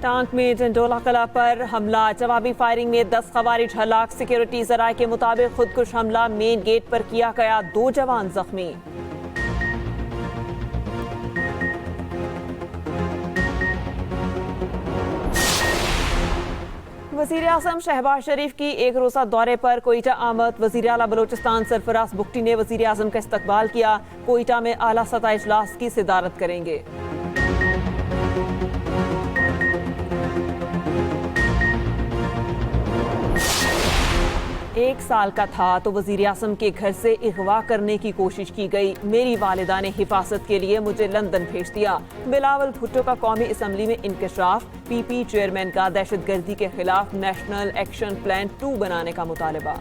Tank में जंडोला कला पर हमला, जवाबी फायरिंग में 10 खवारिज हलाक। सिक्योरिटी जराये के मुताबिक खुदकुश हमला मेन गेट पर किया गया, 2 जवान जख्मी। वज़ीर आज़म शहबाज शरीफ की एक रोज़ा दौरे पर कोयटा आमद। वज़ीर आला बलोचिस्तान सरफराज बुगटी ने वज़ीर आज़म का इस्तकबाल किया। कोयटा में आला सतह इजलास की सदारत करेंगे। एक साल का था तो वज़ीर आज़म के घर से अगवा करने की कोशिश की गई। मेरी वालिदा ने हिफाजत के लिए मुझे लंदन भेज दिया। बिलावल भुट्टो का कौमी असम्बली में इंकशाफ। पीपी चेयरमैन का दहशतगर्दी के खिलाफ नेशनल एक्शन प्लान 2 बनाने का मुतालबा।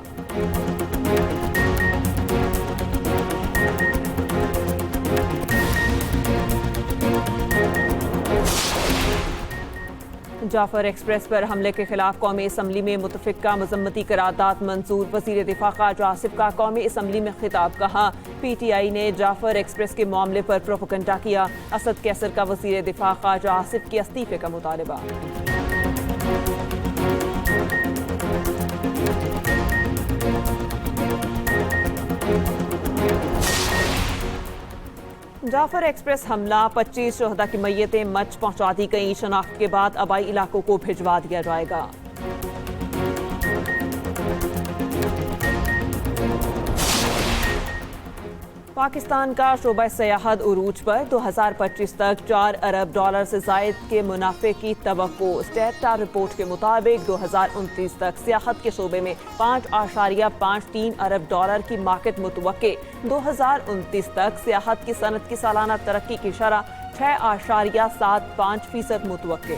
जाफर एक्सप्रेस पर हमले के खिलाफ कौमी असम्बली में मुतफिका मजम्मती करारदाद मंजूर। वज़ीर दिफा ख़ाजा आसिफ का कौमी असम्बली में खिताब। कहा PTI ने जाफर एक्सप्रेस के मामले पर प्रोपेगेंडा किया। असद कैसर का वज़ीर दिफा ख़ाजा आसिफ के इस्तीफे का मुतालबा। जाफर एक्सप्रेस हमला, 25 शहदा की मैयतें मच पहुंचा दी गई। शनाख्त के बाद आबाई इलाकों को भिजवा दिया जाएगा। पाकिस्तान का शोबा सयाहत उरूज पर 2025 तक $4 अरब से जायद के मुनाफे की तवक्को। स्टेटा रिपोर्ट के मुताबिक 2029 तक सियाहत के शोबे में $5.53 अरब की मार्केट मुतवक्के। 2029 तक सियाहत की सनत की सालाना तरक्की की शरह 6.75% मुतवक्के।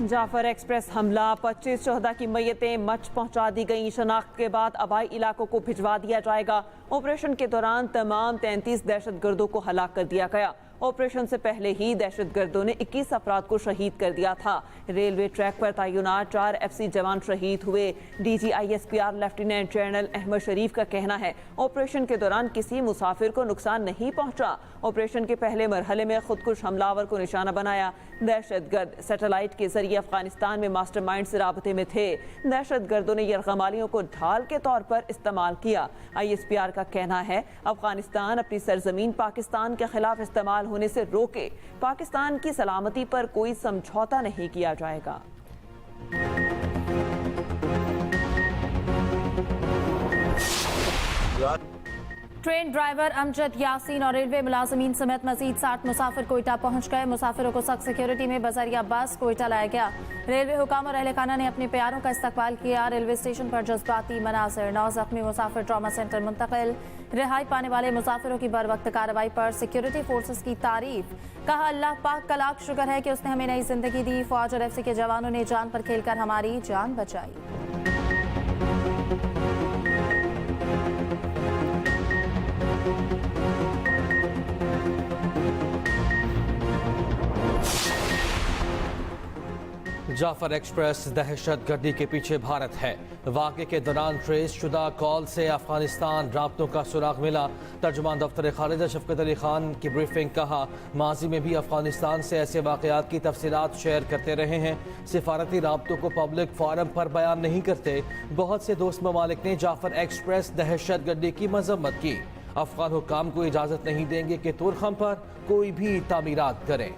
जाफर एक्सप्रेस हमला, 25 शहदा की मैयतें मच पहुंचा दी गई। शनाख्त के बाद आबाई इलाकों को भिजवा दिया जाएगा। ऑपरेशन के दौरान तमाम 33 दहशतगर्दों को हलाक कर दिया गया। ऑपरेशन से पहले ही दहशतगर्दों ने 21 अफराद को शहीद कर दिया था। रेलवे ट्रैक पर तैनात 4 FC जवान शहीद हुए। DG ISPR lieutenant general Ahmed Sharif का कहना है ऑपरेशन के दौरान किसी मुसाफिर को नुकसान नहीं पहुंचा। ऑपरेशन के पहले मरहले में खुदकुश हमलावर को निशाना बनाया। दहशतगर्द सैटेलाइट के जरिए अफगानिस्तान में मास्टरमाइंड से राबते में थे। दहशतगर्दों ने यरगमालियों को ढाल के तौर पर इस्तेमाल किया। ISPR का कहना है अफगानिस्तान अपनी सरजमीन पाकिस्तान के खिलाफ इस्तेमाल होने से रोके। पाकिस्तान की सलामती पर कोई समझौता नहीं किया जाएगा। ट्रेन ड्राइवर अमजद यासीन और रेलवे मुलाजमीन समेत मजीद 60 मुसाफिर कोयटा पहुंच गए। मुसाफिरों को सख्त सिक्योरिटी में बजरिया बस कोयटा लाया गया। रेलवे हुकाम और अहले खाना ने अपने प्यारों का इस्तकबाल किया। रेलवे स्टेशन पर जज्बाती मनासिर। 9 जख्मी मुसाफिर ट्रॉमा सेंटर मुंतकिल। रिहाई पाने वाले मुसाफिरों की बर वक्त कार्रवाई पर सिक्योरिटी फोर्सेस की तारीफ। कहा अल्लाह पाक का लाख शुक्र है कि उसने हमें नई जिंदगी दी। फौज और FC के जवानों ने जान पर खेलकर हमारी जान बचाई। जाफर एक्सप्रेस दहशतगर्दी के पीछे भारत है। वाक़े के दौरान ट्रेस शुदा कॉल से अफगानिस्तान राब्तों का सुराग मिला। तर्जुमान दफ्तर खालिदा शफकत अली खान की ब्रीफिंग। कहा माजी में भी अफगानिस्तान से ऐसे वाक़यात की तफसीलात शेयर करते रहे हैं। सिफारती राब्तों को पब्लिक फोरम पर बयान नहीं करते। बहुत से दोस्त ममालिक ने जाफर एक्सप्रेस दहशतगर्दी की मजम्मत की। अफगान हुक्काम को इजाज़त नहीं देंगे कि तुरखम पर कोई भी तामीरात करें।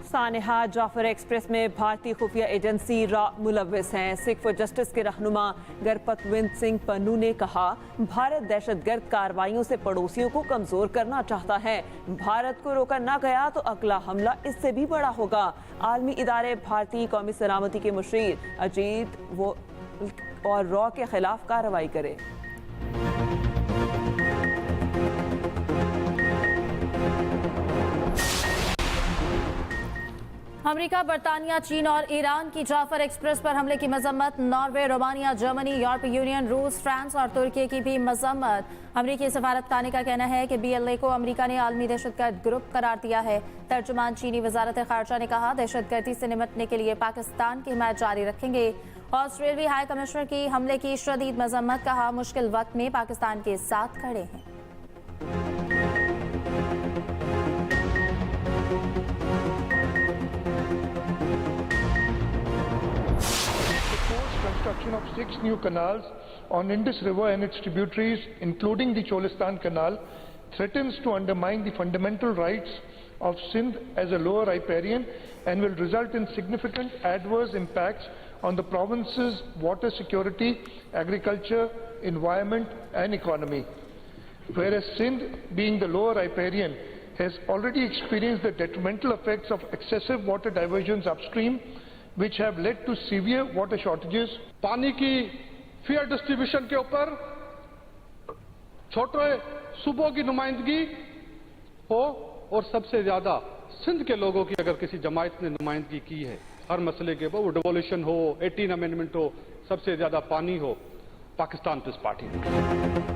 सानेहा जाफर एक्सप्रेस में भारतीय खुफिया एजेंसी मुलव्विस हैं। सिख फॉर जस्टिस के रहनुमा गरपतविंद सिंह पन्नू ने कहा भारत दहशतगर्द कार्रवाइयों से पड़ोसियों को कमजोर करना चाहता है। भारत को रोका ना गया तो अगला हमला इससे भी बड़ा होगा। आलमी इदारे भारतीय कौमी सलामती के मुशीर अजीत और रॉ के खिलाफ कार्रवाई करे। अमेरिका, बरतानिया, चीन और ईरान की जाफर एक्सप्रेस पर हमले की मजम्मत। नॉर्वे, रोमानिया, जर्मनी, यूरोपीय यूनियन, रूस, फ्रांस और तुर्की की भी मजम्मत। अमेरिकी सफारतखाने का कहना है कि BLA को अमेरिका ने आलमी दहशतगर्द ग्रुप करार दिया है। तर्जुमान चीनी वजारत खारजा ने कहा दहशतगर्दी से निपटने के लिए पाकिस्तान की हिमायत जारी रखेंगे। ऑस्ट्रेलियाई हाई कमिश्नर की हमले की शदीद मजम्मत, कहा मुश्किल वक्त में पाकिस्तान के साथ खड़े हैं। Construction of 6 new canals on Indus River and its tributaries, including the Cholistan Canal, threatens to undermine the fundamental rights of Sindh as a lower riparian and will result in significant adverse impacts on the province's water security, agriculture, environment and economy. Whereas Sindh, being the lower riparian, has already experienced the detrimental effects of excessive water diversions upstream, which have led to severe water shortages. पानी की fair distribution के ऊपर छोटे सूबों की नुमाइंदगी हो और सबसे ज्यादा सिंध के लोगों की अगर किसी जमात ने नुमाइंदगी की है हर मसले के ऊपर, वो डिवोल्यूशन हो, 18 अमेंडमेंट हो, सबसे ज्यादा पानी हो, पाकिस्तान पीस पार्टी ने।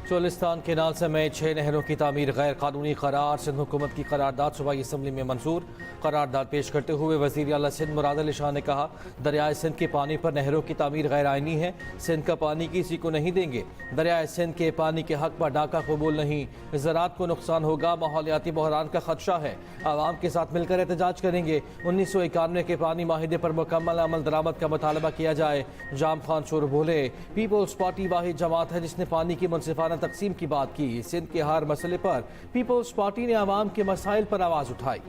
चोलिस्तान केनाल समेत 6 नहरों की तामीर गैर कानूनी करार। सिंध हुकूमत की करारदाद सूबाई असम्बली में मंजूर। करारदाद पेश करते हुए वज़ीर आला सिंध मुराद अली शाह ने कहा, दरियाए सिंध के पानी पर नहरों की तामीर गैर आइनी है। सिंध का पानी किसी को नहीं देंगे। दरियाए सिंध के पानी के हक पर डाका कबूल नहीं। ज़राअत को नुकसान होगा। माहौलियाती बहरान का खदशा है। आवाम के साथ मिलकर एहतजाज करेंगे। 1991 के पानी माहिदे पर मुकम्मल अमल दरामद का मुतालबा किया जाए। जाम खान शोर बोले, पीपल्स पार्टी वाहिद जमात है जिसने पानी की मुनसिफाना तकसीम की बात की। सिंध के हर मसले पर पीपल्स पार्टी ने आवाम के मसाइल पर आवाज उठाई।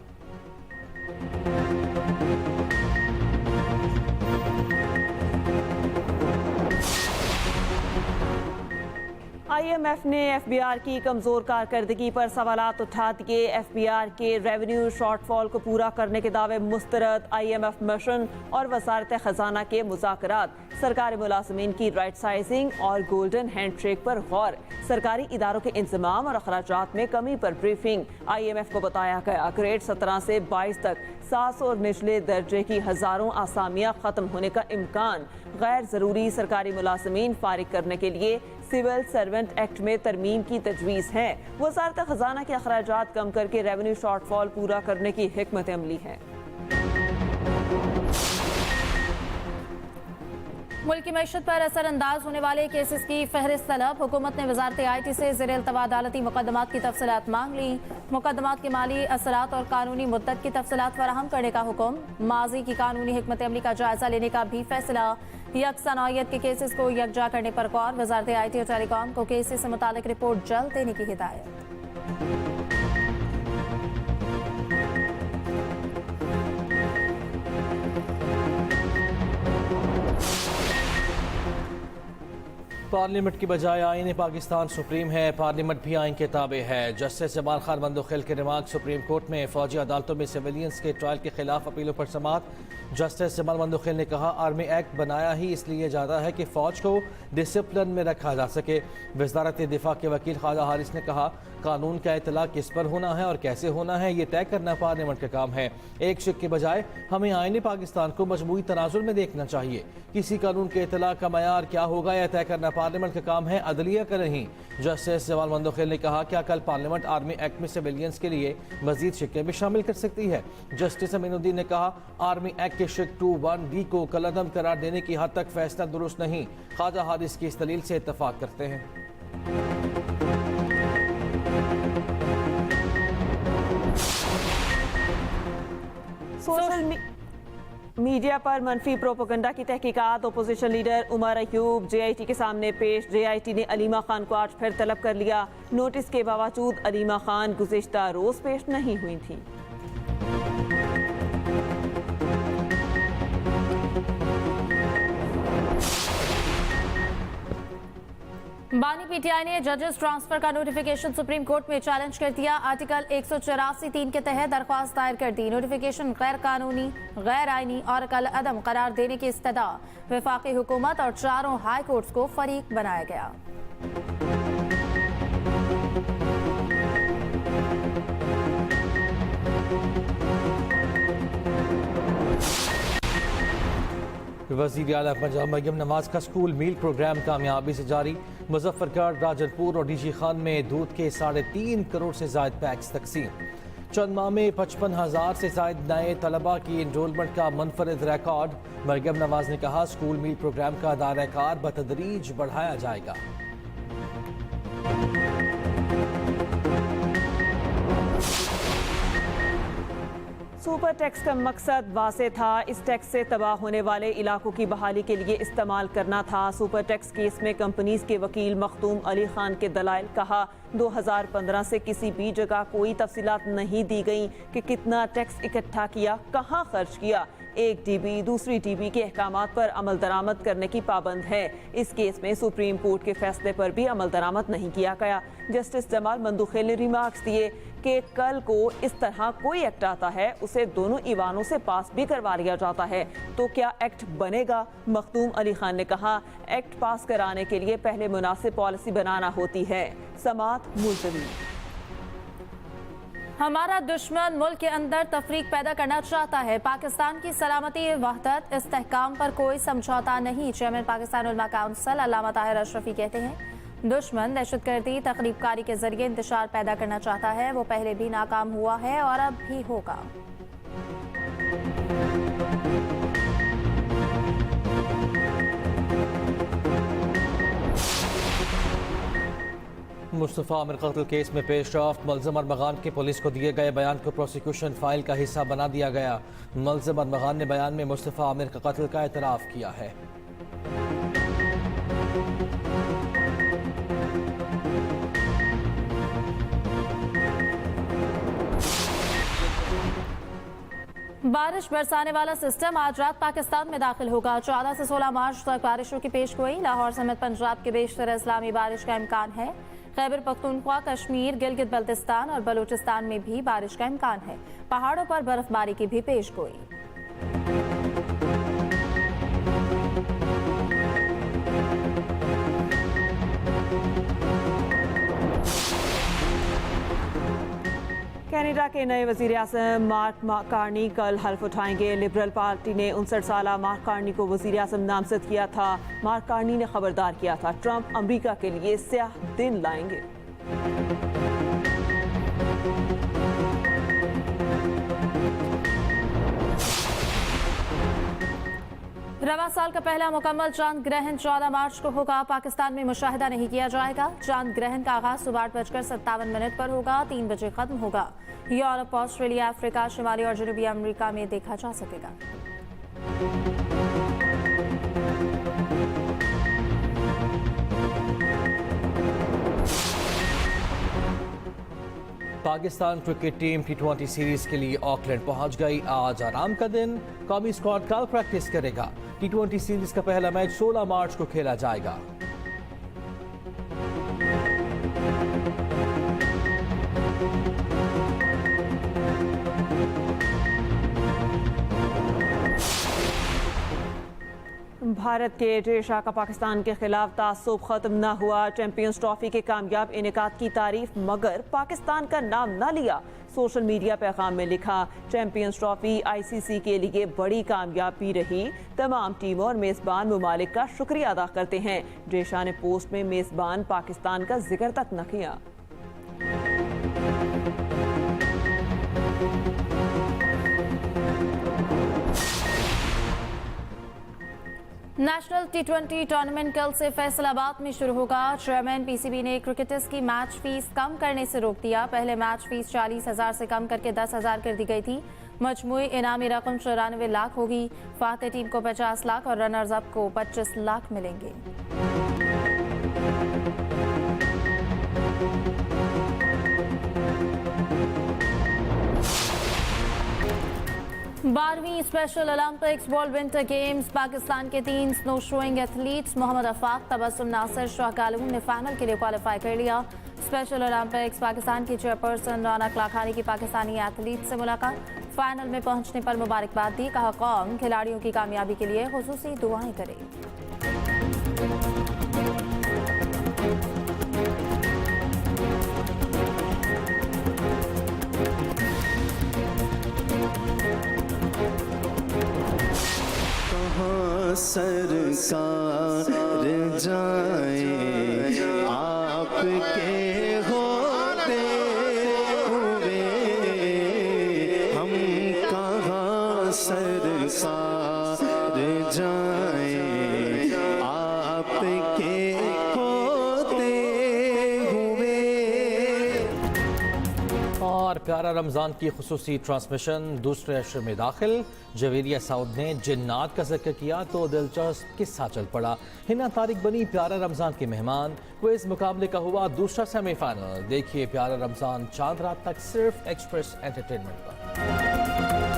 IMF ने FBR की कमजोर कारकर्दगी पर सवालात उठा दिए। FBR के रेवेन्यू शॉर्टफॉल को पूरा करने के दावे मुस्तरद। IMF मिशन और वजारत खजाना के मुज़ाकरात। सरकारी मुलाजमीन की राइट साइजिंग और गोल्डन हैंडशेक पर गौर। सरकारी इदारों के इंतजाम और अखराजात में कमी पर ब्रीफिंग। IMF को बताया गया ग्रेड 17 से 22 तक 700 और निचले दर्जे की हजारों आसामियां खत्म होने का इम्कान। गैर जरूरी सरकारी मुलाजमीन फारिग करने के लिए सिविल सर्वेंट एक्ट में तरमीम की तजवीज़ है। वजारत खजाना के अखराजात कम करके रेवेन्यू शॉर्टफॉल पूरा करने की हिकमत अमली है। मुल्क की मैशत पर असरअंदाज होने वाले केसेस की फहरिस्त तलब। हुकूमत ने वजारत IT से ज़ेर इल्तवा अदालती मुकदमात की तफसीलात मांग ली। मुकदमात के माली असरात और कानूनी मुद्दत की तफसीलात फराहम करने का हुक्म। माजी की कानूनी हिकमत अमली का जायजा लेने का भी फैसला। यकसा नौइयत के केसेस को यकजा करने पर गौर। वजारत IT और टेलीकॉम को केसेस से मुतालिक रिपोर्ट जल्द देने की हिदायत। पार्लियामेंट की बजाय आईन पाकिस्तान सुप्रीम है। पार्लियामेंट भी आइन के ताबे है। जस्टिस जमाल खान मंदोखिल के रिमार्क सुप्रीम कोर्ट में। फौजी अदालतों में सिविलियंस के ट्रायल के खिलाफ अपीलों पर समाअत। जस्टिस जमाल मंदोखिल ने कहा, आर्मी एक्ट बनाया ही इसलिए जाता है कि फौज को डिसिप्लिन में रखा जा सके। वजारत दिफा के वकील ख्वाजा हारिस ने कहा, कानून का इतला किस पर होना है और कैसे होना है ये तय करना पार्लियामेंट का काम है। एक शिक के बजाय हमें आईन पाकिस्तान को मजमूई तनाजुर में देखना चाहिए। किसी कानून के इतला का मयार क्या होगा यह तय करना पार्लियामेंट का काम है, अदलिया का नहीं। जस्टिस जमाल मंदोखिल ने कहा, क्या कल पार्लियामेंट आर्मी एक्ट में सिविलियंस के लिए मजीद शिक्के भी शामिल कर सकती है। जस्टिस अमीनुद्दीन ने कहा, आर्मी एक्ट के शिक 2(1)(d) को कलअदम करार देने की हद तक फैसला दुरुस्त नहीं। ख्वाजा हारिस की इस दलील से इत्तफाक करते हैं। सोशल मीडिया पर मनफी प्रोपोगंडा की तहकीकात। Opposition leader Omar Ayub JIT के सामने पेश। JIT ने अलीमा खान को आज फिर तलब कर लिया। नोटिस के बावजूद अलीमा खान गुज़िश्ता रोज पेश नहीं हुई थी। बानी PTI ने जजेस ट्रांसफर का नोटिफिकेशन सुप्रीम कोर्ट में चैलेंज कर दिया। आर्टिकल 184(3) के तहत दरख्वास्त दायर कर दी। नोटिफिकेशन गैर कानूनी, गैर आईनी और कलअदम करार देने की इस्तदा। वफाकी हुकूमत और चारों हाई कोर्ट्स को फरीक बनाया गया। वज़ीर आला पंजाब मरियम नवाज का स्कूल मील प्रोग्राम कामयाबी से जारी। मुजफ्फरगढ़, राजनपुर और DG खान में दूध के 3.5 करोड़ से ज़ायद पैक्स तकसीम। चंद माह में 55,000 से ज्यादा नए तलबा की इनरोलमेंट का मुनफरिद रिकॉर्ड। मरियम नवाज ने कहा, स्कूल मील प्रोग्राम का दायरा-ए-कार बतदरीज बढ़ाया जाएगा। सुपर टैक्स का मकसद वाज़ेह था। इस टैक्स से तबाह होने वाले इलाकों की बहाली के लिए इस्तेमाल करना था। सुपर टैक्स केस में कंपनीज के वकील मखदूम अली खान के दलाइल। कहा, 2015 से किसी भी जगह कोई तफसीलात नहीं दी गई कि कितना टैक्स इकट्ठा किया, कहाँ खर्च किया। एक डीबी दूसरी डीबी के अहकामात पर अमल दरामद करने की पाबंद है। इस केस में सुप्रीम कोर्ट के फैसले पर भी अमल दरामद नहीं किया गया। जस्टिस जमाल मंदुखेल ने रिमार्क्स दिए कि कल को इस तरह कोई एक्ट आता है, उसे दोनों ईवानों से पास भी करवा लिया जाता है, तो क्या एक्ट बनेगा? मखदूम अली खान ने कहा, एक्ट पास कराने के लिए पहले मुनासिब पॉलिसी बनाना होती है। समात मुलतवी। हमारा दुश्मन मुल्क के अंदर तफरीक पैदा करना चाहता है। पाकिस्तान की सलामती, वहदत, इस्तेहकाम पर कोई समझौता नहीं। चेयरमैन पाकिस्तान उलमा काउंसिल अल्लामा ताहिर अशरफी कहते हैं, दुश्मन दहशतगर्दी, तकरीबकारी के जरिए इंतशार पैदा करना चाहता है। वो पहले भी नाकाम हुआ है और अब भी होगा। मुस्तफ़ा आमिर कत्ल केस में पेश रफ्त। मुल्ज़िम अरमगान के पुलिस को दिए गए बयान को प्रोसिक्यूशन फाइल का हिस्सा बना दिया गया। मुल्ज़िम अरमगान ने बयान में मुस्तफ़ा आमिर का कत्ल का एतराफ़ किया है। बारिश बरसाने वाला सिस्टम आज रात पाकिस्तान में दाखिल होगा। 14 से 16 मार्च तक बारिशों की पेशगोई। लाहौर समेत पंजाब के बेशतर अजला में बारिश का इम्कान है। खैबर पख्तूनख्वा, कश्मीर, गिलगित बल्तिस्तान और बलूचिस्तान में भी बारिश का इम्कान है। पहाड़ों पर बर्फबारी की भी पेशगोई। कनाडा के नए वज़ीर आज़म मार्क कार्नी कल हल्फ उठाएंगे। लिबरल पार्टी ने 59 साला मार्क कार्नी को वज़ीर आज़म नामज़द किया था। मार्क कार्नी ने खबरदार किया था, ट्रंप अमेरिका के लिए स्याह दिन लाएंगे। रवा साल का पहला मुकम्मल चांद ग्रहण 14 मार्च को होगा। पाकिस्तान में मुशाहिदा नहीं किया जाएगा। चांद ग्रहण का आगाज सुबह 8:57 पर होगा, 3 बजे खत्म होगा। यूरोप, ऑस्ट्रेलिया, अफ्रीका, शिमाली और जनूबी अमेरिका में देखा जा सकेगा। Pakistan cricket team T20 series के लिए ऑकलैंड पहुंच गई। आज आराम का दिन। कौमी स्क्वाड कल प्रैक्टिस करेगा। T20 सीरीज का पहला मैच 16 मार्च को खेला जाएगा। भारत के ढेर शाह का पाकिस्तान के खिलाफ तासुब खत्म न हुआ। चैंपियंस ट्रॉफी के कामयाब इनेकाद की तारीफ, मगर पाकिस्तान का नाम न लिया। सोशल मीडिया पैगाम में लिखा, चैंपियंस ट्रॉफी ICC के लिए बड़ी कामयाबी रही। तमाम टीमों और मेज़बान ममालिक का शुक्रिया अदा करते हैं। ढेर शाह ने पोस्ट में मेज़बान पाकिस्तान का जिक्र तक न किया। नेशनल T20 टूर्नामेंट कल से फैसलाबाद में शुरू होगा। चेयरमैन PCB ने क्रिकेटर्स की मैच फीस कम करने से रोक दिया। पहले मैच फीस 40,000 से कम करके 10,000 कर दी गई थी। मजमूई इनामी रकम 94 लाख होगी। फाते टीम को 50 लाख और रनर्स अप को 25 लाख मिलेंगे। 12वीं special Olympics world winter games. Pakistan के 3 snow shoeing athletes Mohammad Afaq, Tabassum Nasir, शाहकालून ने फाइनल के लिए क्वालिफाई कर लिया। स्पेशल ओलंपिक्स पाकिस्तान की चेयरपर्सन रौनक लाखानी की पाकिस्तानी एथलीट से मुलाकात। फाइनल में पहुंचने पर मुबारकबाद दी। कहा, कौम खिलाड़ियों की कामयाबी के लिए खुसूसी दुआएं करे। सरकार जाए आपके होते हुए प्यारा रमज़ान की खुसूसी ट्रांसमिशन दूसरे अशर में दाखिल। जवेरिया साउद ने जिन्नात का जिक्र किया तो दिलचस्प किस्सा चल पड़ा। हिना तारिक बनी प्यारा रमज़ान के मेहमान। क्विज मुकाबले का हुआ दूसरा सेमीफाइनल। देखिए प्यारा रमज़ान चांद रात तक सिर्फ एक्सप्रेस एंटरटेनमेंट पर।